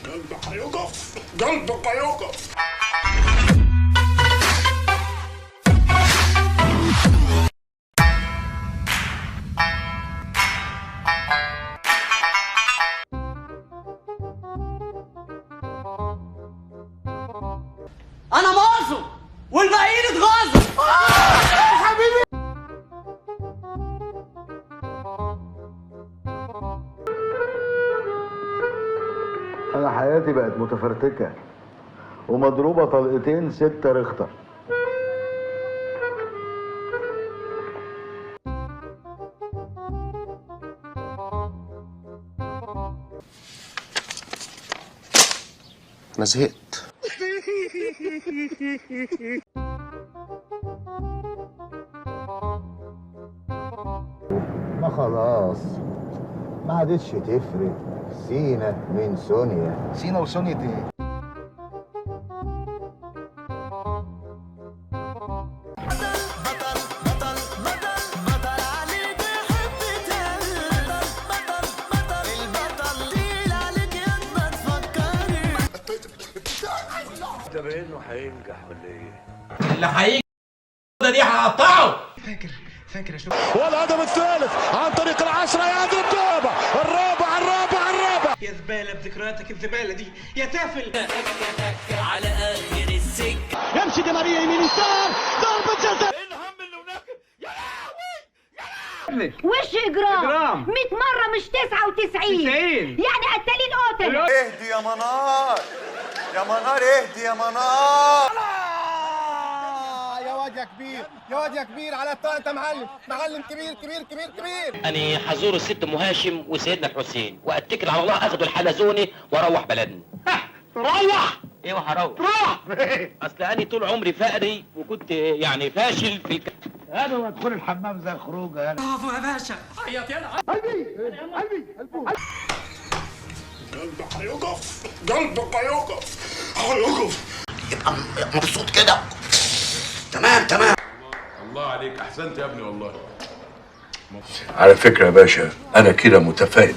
قلبك هيقف، قلبك هيقف. انا مغزو والباقيين اتغاظوا. حبيبي انا حياتي بقت متفرتكه ومضروبه طلقتين 6 ريختر. انا زهقت. ما خلاص ما عادتش تفرق سينا من سونيا. سينا وسونيا ايه؟ ده بانه هينجح ولا ايه؟ اللي هيجي دي هقطعه. فاكر اشوف. والهدف الثالث عن طريق العشرة يضرب الرابع. يا زباله بذكرياتك الزباله دي يا تافل. على اخر السكه يمشي دي ماريا يمين يسار ضربة جزاء. وش اجرام 100 مرة مش 99 يعني قتالين قتل. اهدي يا منار يا منار، اهدي يا منار. يا واد يا كبير، يا واد يا كبير على الطاقة. انت معلم كبير. انا حزور الست ام هاشم وسيدنا الحسين واتكل على الله اخذوا الحلزوني واروح بلدنا. روح ايه وهروح؟ روح اصل انا طول عمري فقري وكنت يعني فاشل في انا وادخل الحمام زي الخروجه. انا برافو يا باشا. عيط يلا. قلبي قلبك هيقف. يبقى مبسوط كده. تمام. الله عليك، احسنت يا ابني والله. على فكرة يا باشا أنا كده متفائل